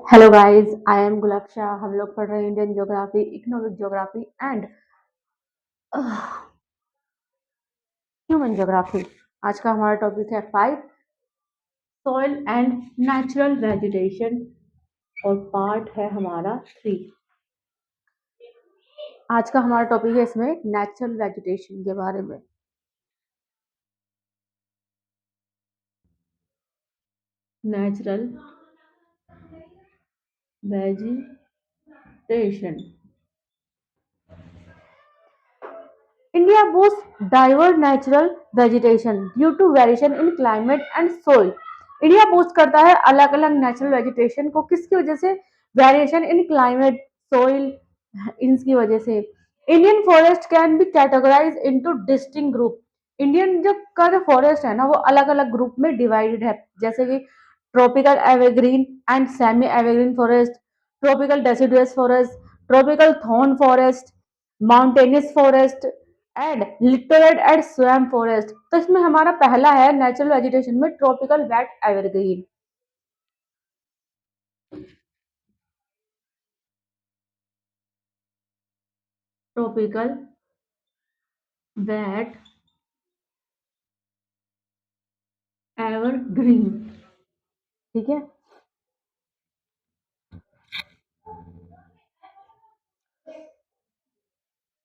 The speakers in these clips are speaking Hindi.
Hello guys, I am Gulabsha. हम लोग पढ़ रहे हैं Indian geography, economic geography and human geography. आज का हमारा टॉपिक है 5 सॉइल एंड नेचुरल वेजिटेशन और पार्ट है हमारा 3। आज का हमारा टॉपिक है इसमें नेचुरल वेजिटेशन के बारे में। Natural vegetation. India boasts diverse natural vegetation due to variation in climate and soil. India boast करता है अलग अलग नेचुरल वेजिटेशन को, किसकी वजह से? वेरिएशन इन क्लाइमेट, सोइल, इनकी वजह से। Indian forest can be categorise into distinct group. Indian जो फॉरेस्ट है ना, वो अलग अलग ग्रुप में डिवाइडेड है, जैसे कि tropical evergreen and semi evergreen forest, tropical deciduous forest, tropical thorn forest, mountainous forest and littoral and swamp forest. तो इसमें हमारा पहला है नेचुरल वेजिटेशन में tropical wet evergreen. Tropical wet evergreen, ठीक है।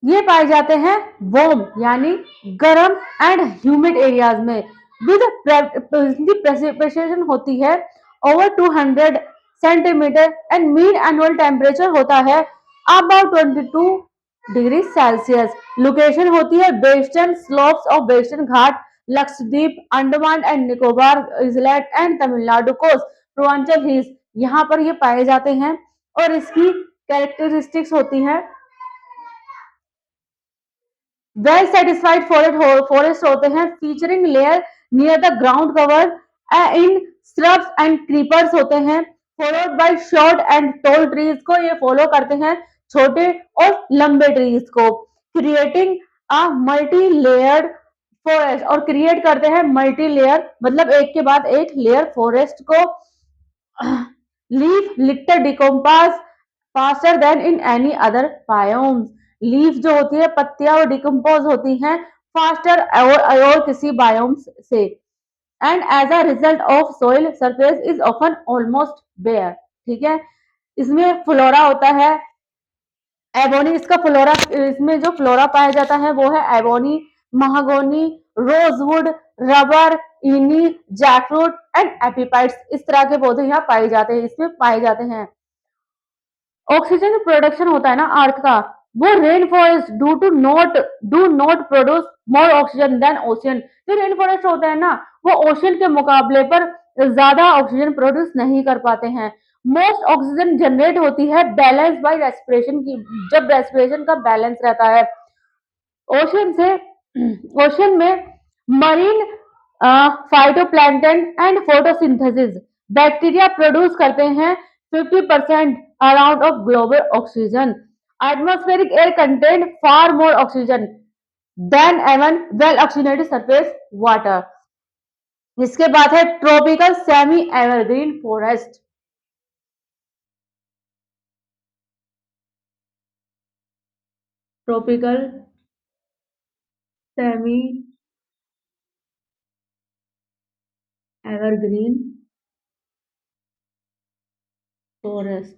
ये पाए जाते हैं वार्म यानी गर्म एंड ह्यूमिड एरियाज में, विद प्रेसिपिटेशन होती है over 200 centimetre and mean annual temperature होता है अबाउट 22 डिग्री सेल्सियस। लोकेशन होती है western slopes of western Ghat, Lakshadweep, Andaman and Nicobar island and Tamil Nadu coast, Purvanchal hills, यहाँ पर ये पाए जाते हैं। और इसकी कैरेक्टरिस्टिक्स होती है वेल सेटिस्फाइड फॉरेस्ट होते हैं, featuring layer near the ground cover in shrubs and creepers होते हैं, followed by short and tall trees को ये फॉलो करते हैं, छोटे और लंबे ट्रीज को, creating a multi layered forest, और क्रिएट करते हैं मल्टी लेयर मतलब एक के बाद एक लेयर फॉरेस्ट को। Leaf litter decomposes faster than in any other biomes. Leaf जो होती है, पत्तियां, वो डिकम्पोज होती हैं फास्टर और किसी बायोम्स से। And as a result of soil surface is often almost bare, ठीक है। इसमें फ्लोरा होता है एबोनी, इसका फ्लोरा, इसमें जो फ्लोरा पाया जाता है वो है एबोनी, महागोनी, रोजवुड, रबर, इनी, जैकफ्रूट एंड एपीपाइट्स। इस तरह के पौधे यहाँ पाए जाते हैं, इसमें पाए जाते हैं। ऑक्सीजन प्रोडक्शन होता है ना अर्थ का, वो rain forest do not produce more oxygen than ocean. जो रेन फॉरेस्ट होता है ना, वो ओशियन के मुकाबले पर ज्यादा ऑक्सीजन प्रोड्यूस नहीं कर पाते हैं। मोस्ट ऑक्सीजन जनरेट होती है बैलेंस बाय रेस्पिरेशन की, जब रेस्पिरेशन का बैलेंस रहता है। ओशियन से ओशियन में marine phytoplankton and photosynthesis bacteria produce करते हैं 50% around of global oxygen. Atmospheric air contain far more oxygen than even well oxygenated surface water. इसके बाद है tropical semi evergreen forest. Tropical semi evergreen forest,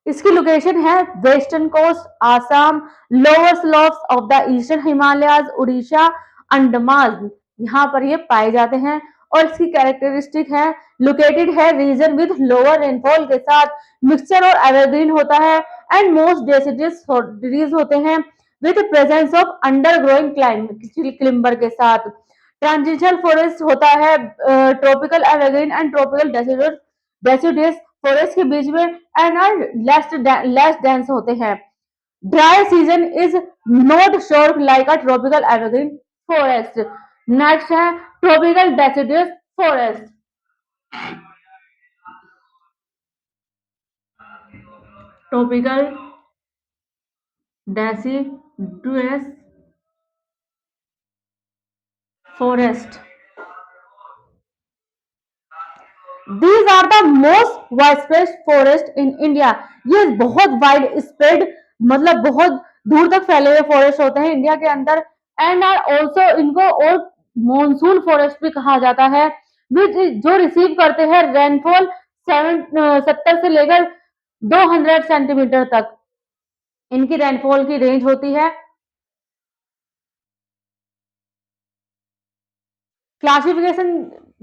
इसकी लोकेशन है western coast, Assam, lower slopes of the eastern Himalayas, Orissa, Andaman, यहाँ पर ये पाए जाते हैं। और इसकी कैरेक्टरिस्टिक है लोकेटेड है रीजन विद लोअर रेनफॉल के साथ, मिक्सचर और एवरग्रीन होता है एंड मोस्ट डेसिडियस ट्रीज होते हैं with presence of under growing climber के साथ। ट्रांजिशनल फॉरेस्ट होता है tropical evergreen and tropical deciduous forest के बीच में एंड आर लेस डेंस होते हैं। Dry season is not short like a tropical evergreen forest. Next है tropical deciduous forest. Tropical deciduous forest these are the most wide forest in India. ये बहुत वाइड स्प्रेड, मतलब बहुत दूर तक फैले हुए फॉरेस्ट होते हैं इंडिया के अंदर। एंड आर ऑल्सो, इनको और मॉनसून फॉरेस्ट भी कहा जाता है, विच जो रिसीव करते हैं रेनफॉल 70 से लेकर 200 सेंटीमीटर तक इनकी रेनफॉल की रेंज होती है। क्लासिफिकेशन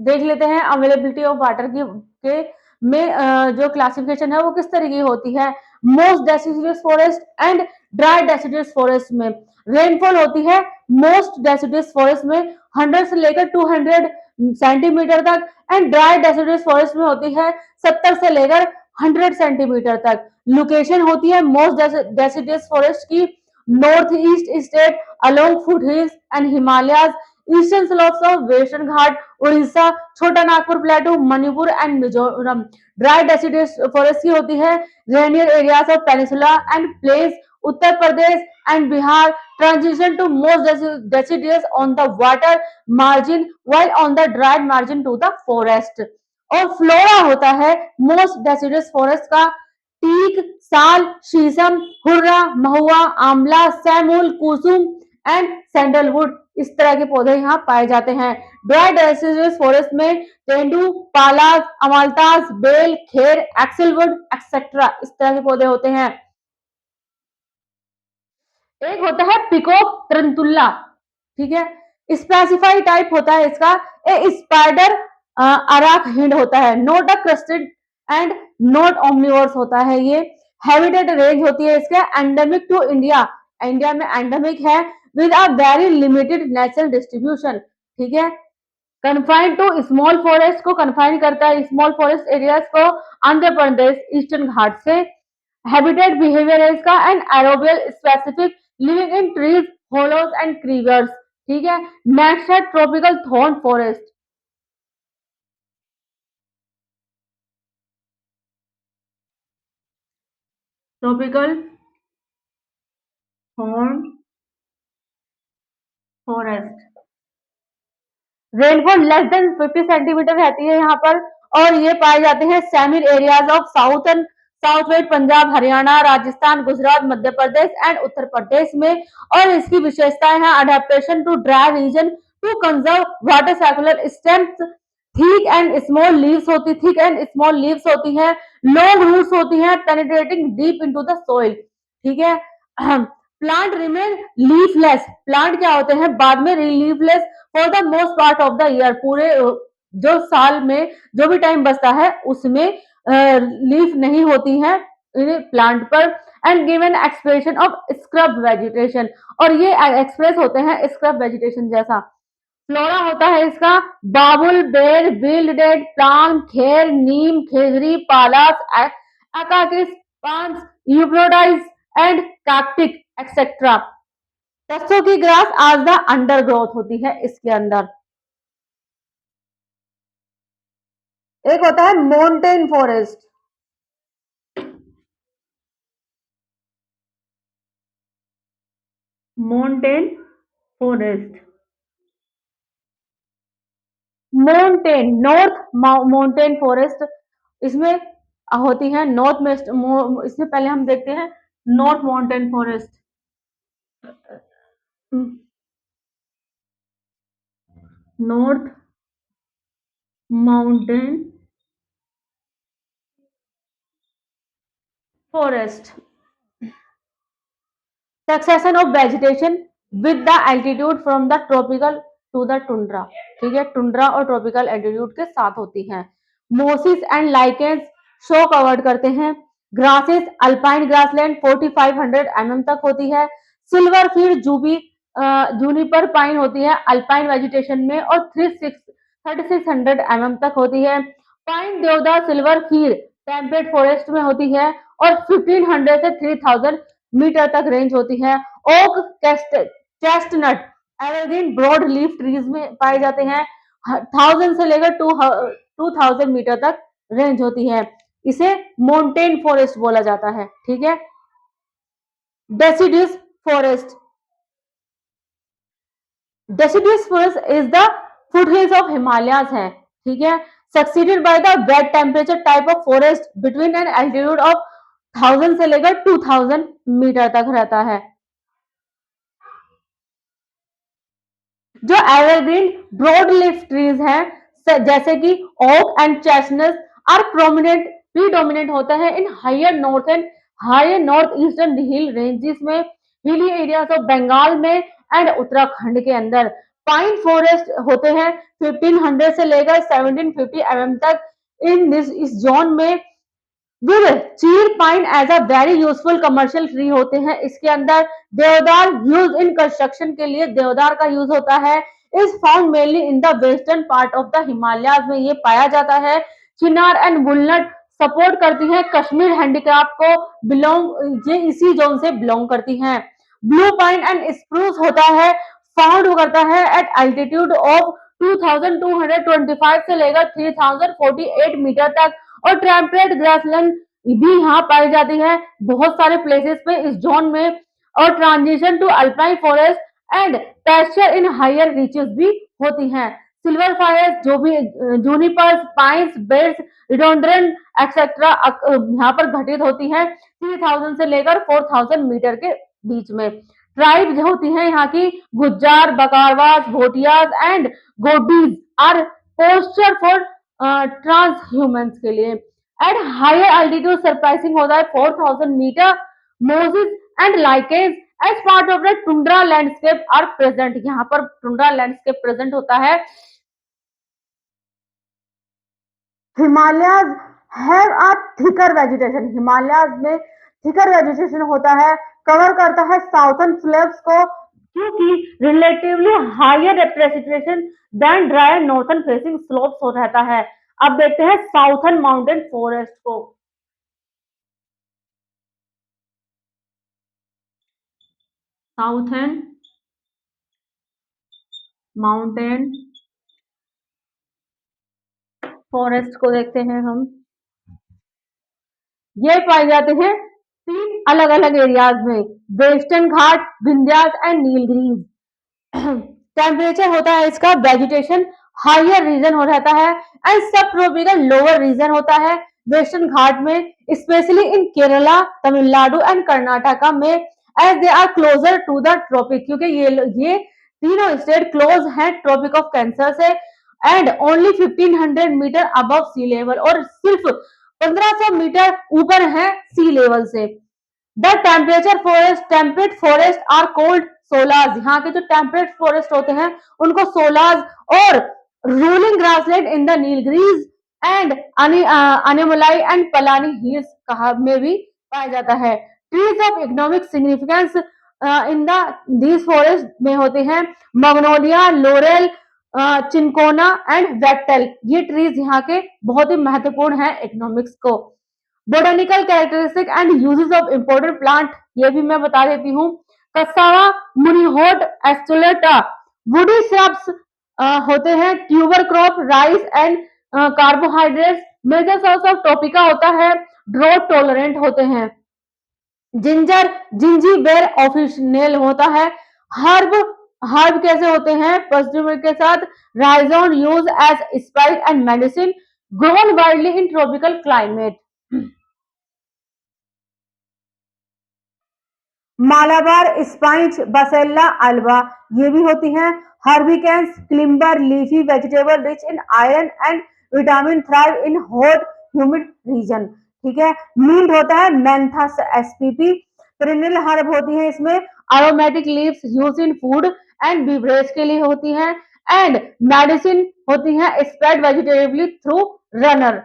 देख लेते हैं अवेलेबिलिटी ऑफ वाटर की के में, जो क्लासिफिकेशन है वो किस तरह की होती है। Most deciduous forest and dry deciduous forest में रेनफॉल होती है मोस्ट डेसिडुअस फॉरेस्ट में 100 से लेकर 200 सेंटीमीटर तक, एंड ड्राई डेसिडुअस फॉरेस्ट में होती है 70 से लेकर 100 सेंटीमीटर तक। लोकेशन होती है मोस्ट डेसिडुअस फॉरेस्ट की north east state along foot hills and Himalayas, eastern slopes of western Ghat, Orissa, Chota Nagpur plateau, Manipur and Mizoram. Dry deciduous forest की होती है rainier areas of peninsula and plains, Uttar Pradesh and Bihar, transition to most deciduous on the water margin while on the dry margin to the forest। और फ्लोरा होता है मोस्ट डेसिडुअस फॉरेस्ट का टीक, साल, शीशम, हुर्रा, महुआ, आंवला, सैमुल, कुसुम एंड सैंडलवुड, इस तरह के पौधे यहाँ पाए जाते हैं। ड्राई डेसिडुअस फॉरेस्ट में तेंदू, पालास, अमाल्टास, बेल, खेर, एक्सेलवुड एक्सेट्रा, इस तरह के पौधे होते हैं। एक होता है पिकॉक तरंतुल्ला, ठीक है। स्पेसिफाई टाइप होता है इसका ए स्पाइडर अराक हिंड होता है, note a crusted and note Omniverse होता है ये। हैबिटेट रेंज होती है इसका एंडेमिक टू इंडिया, इंडिया में एंडेमिक है with a very limited natural distribution, ठीक है। कन्फाइंड टू स्मॉल फॉरेस्ट को कन्फाइन करता है, स्मॉल फॉरेस्ट एरियाज को, आंध्र प्रदेश ईस्टर्न घाट से। हैबिटेट बिहेवियर है इसका and arboreal specific, living in trees, hollows and crevices, ठीक है। नेक्स्ट है tropical thorn forest. Tropical thorn forest rainfall less than 50 centimetre रहती है यहाँ पर, और ये पाए जाते हैं semiarid areas of southern south west Punjab, Haryana, Rajasthan, Gujarat, Madhya Pradesh and Uttar Pradesh में। और इसकी विशेषताएं हैं adaptation to dry region to conserve water succulent stems, thick and small leaves होती हैं, लॉन्ग रूट्स होती हैं, penetrating deep into the soil, ठीक है। प्लांट रिमेन लीफलेस, प्लांट क्या होते हैं बाद में leafless for the most part of the year, पूरे जो साल में जो भी टाइम बचता है उसमें लीफ नहीं होती है प्लांट पर। And given expression of scrub vegetation, और ये एक्सप्रेस होते हैं स्क्रब वेजिटेशन जैसा। फ्लोरा होता है इसका babul, ber, wild date, palm, khair, neem, khejri, palas, acacias, पांस, यूप्रोडाइज एंड कार्टिक एक्सेट्रा। सरसों की ग्रास आज द अंडर ग्रोथ होती है इसके अंदर। एक होता है mountain forest. Mountain forest, mountain north mountain forest इसमें होती है नॉर्थ वेस्ट। इसमें पहले हम देखते हैं north mountain forest. North mountain forest succession of vegetation with the altitude from the tropical to the tundra, ठीक है। टुंड्रा और ट्रॉपिकल एल्टीट्यूड के साथ होती हैं। मोसिस एंड लाइकेंस शो कवर्ड करते हैं। ग्रासेस अल्पाइन ग्रासलैंड 4500 mm तक होती है। सिल्वर फील्ड जूनिपर पाइन होती है अल्पाइन वेजिटेशन में और 3600 mm तक होती है। पाइन देवदार सिल्वर फील्ड टेम्परेट फॉरेस्ट में होती है और 1500 से 3000 मीटर तक रेंज होती है। Oak, chestnut, evergreen broad leaf trees में पाए जाते हैं। 1000 से लेकर 2000 मीटर तक रेंज होती है। इसे माउंटेन फॉरेस्ट बोला जाता है, ठीक है। Deciduous forest, deciduous forest is the foothills of Himalayas है, ठीक है। Succeeded by the wet temperature type of forest between an altitude of 1000 से लेकर 2000 मीटर तक रहता है। जो एवरग्रीन ब्रॉड लीफ ट्रीज हैं जैसे कि oak and chestnut are prominent predominant होता है इन higher north eastern hill ranges में, हिली एरियाज ऑफ बंगाल में एंड उत्तराखंड के अंदर। पाइन फॉरेस्ट होते हैं 1500 से लेकर 1750 mm तक इन दिस इस जोन में। With chir pine as a very useful commercial tree होते हैं इसके अंदर। देवदार यूज इन कंस्ट्रक्शन के लिए देवदार का यूज होता है। Is found mainly in the western part of the Himalayas में ये पाया जाता है। चिनार एंड वुलनट सपोर्ट करती है कश्मीर हैंडीक्राफ्ट को, बिलोंग ये इसी जोन से बिलोंग करती हैं। ब्लू पाइन एंड स्प्रूस होता है फाउंड करता है एट एल्टीट्यूड ऑफ 2225 से लेकर 3048 मीटर तक, और टेम्परेट ग्रासलैंड भी यहाँ पाई जाती है बहुत सारे प्लेसेस पे इस जोन में। और transition to alpine forest and pasture in higher reaches भी होती हैं। सिल्वर फॉरेस्ट जो भी junipers, pines, beds, rhododendron etcetera यहाँ पर घटित होती है 3000 से लेकर 4000 मीटर के बीच में। ट्राइब होती है यहाँ की Gujjar, Bakarwals, Bhotias and Gaddis are pastoral for transhumance के लिए। एट हायर अल्टीट्यूड सरप्राइजिंग होता है 4000 metre, mosses and lichens as part of the tundra landscape are present. यहाँ पर टुंड्रा लैंडस्केप प्रेजेंट होता है। Himalayas have a thicker vegetation, Himalayas में थिकर वेजिटेशन होता है, कवर करता है साउथर्न स्लैब्स को क्योंकि relatively higher precipitation than dry northern facing slopes हो रहता है। अब देखते हैं साउथर्न माउंटेन फॉरेस्ट को। साउथर्न माउंटेन फॉरेस्ट को देखते हैं हम। ये पाए जाते हैं 3 अलग अलग एरियाज में, western Ghat, Vindhyas and Nilgiris. Temperature होता है इसका वेजिटेशन हायर रीजन हो रहता है एंड सब ट्रॉपिकल लोअर रीजन होता है वेस्टर्न घाट में, specially in Kerala, Tamil Nadu and Karnataka में, as they are closer to the tropic क्योंकि ये तीनों स्टेट क्लोज हैं ट्रॉपिक ऑफ कैंसर से। And only 1500 metre above sea level, और सिर्फ 1500 मीटर ऊपर है सी लेवल से। The temperate forest are cold sholas, यहाँ के जो टेम्परेट फॉरेस्ट होते हैं उनको सोलाज, और rolling grassland in the Nilgiris and Anamalai and Palani hills कहा में भी पाया जाता है। Trees of economic significance in the these forest में होते हैं मग्नोलिया, लोरेल, चिंकोना एंड वेक्टल। ये ट्रीज यहाँ के बहुत ही महत्वपूर्ण है इकोनॉमिक्स को। Botanical characteristic and uses of important plant ये भी मैं बता देती हूँ। Cassava manihot esculenta, woody shrubs होते हैं, tuber crop, rice and carbohydrates. Major source of tapioca होता है, ड्रॉट टॉलरेंट होते हैं। जिंजर जिंजीबेर ऑफिशियल होता है। हर्ब हर्ब कैसे होते हैं पॉजिटिव के साथ। Rhizome use as spice and medicine, grown widely in tropical climate. Malabar spinach, basella alba ये भी होती हैं। Herbaceous, climber, leafy vegetable rich in iron and vitamin, thrive in hot humid region. ठीक है। मिंट होता है मैंथस एसपीपी। पेरिनियल हर्ब होती है इसमें। Aromatic leaves use in food and beverage के लिए होती हैं। एंड मेडिसिन होती है स्प्रेड वेजिटेबली थ्रू रनर।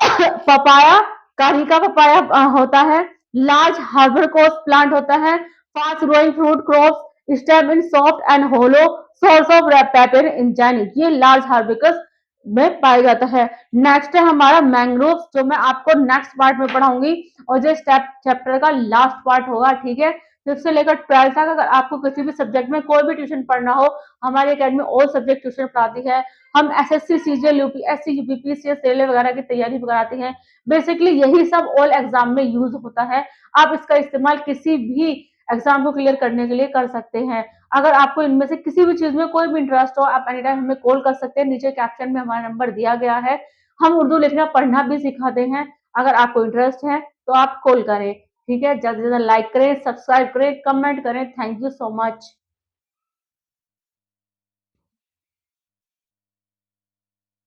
पपाया, कारी का पपाया होता है। लार्ज हार्बरकोस प्लांट होता है। Fast growing fruit crops, stem in soft and hollow source of paper engine, ये लार्ज हार्बिकस में पाया जाता है। नेक्स्ट है हमारा मैंग्रोव, जो मैं आपको नेक्स्ट पार्ट में पढ़ाऊंगी और जो चैप्टर का लास्ट पार्ट होगा। ठीक है। फिफ्थ से लेकर 12 तक अगर आपको किसी भी सब्जेक्ट में कोई भी ट्यूशन पढ़ना हो, हमारी अकेडमी ऑल सब्जेक्ट ट्यूशन पढ़ाती है। हम SSC, CGL, UPSC, UPPCS, railway वगैरह की तैयारी कराते हैं। बेसिकली यही सब ऑल एग्जाम में यूज होता है। आप इसका इस्तेमाल किसी भी एग्जाम को क्लियर करने के लिए कर सकते हैं। अगर आपको इनमें से किसी भी चीज़ में कोई भी इंटरेस्ट हो, आप एनी टाइम हमें कॉल कर सकते हैं, नीचे कैप्शन में हमारा नंबर दिया गया है। हम उर्दू लिखना पढ़ना भी सिखाते हैं, अगर आपको इंटरेस्ट है तो आप कॉल करें, ठीक है? ज़्यादा से ज़्यादा लाइक करें, सब्सक्राइब करें, कमेंट करें। Thank you so much.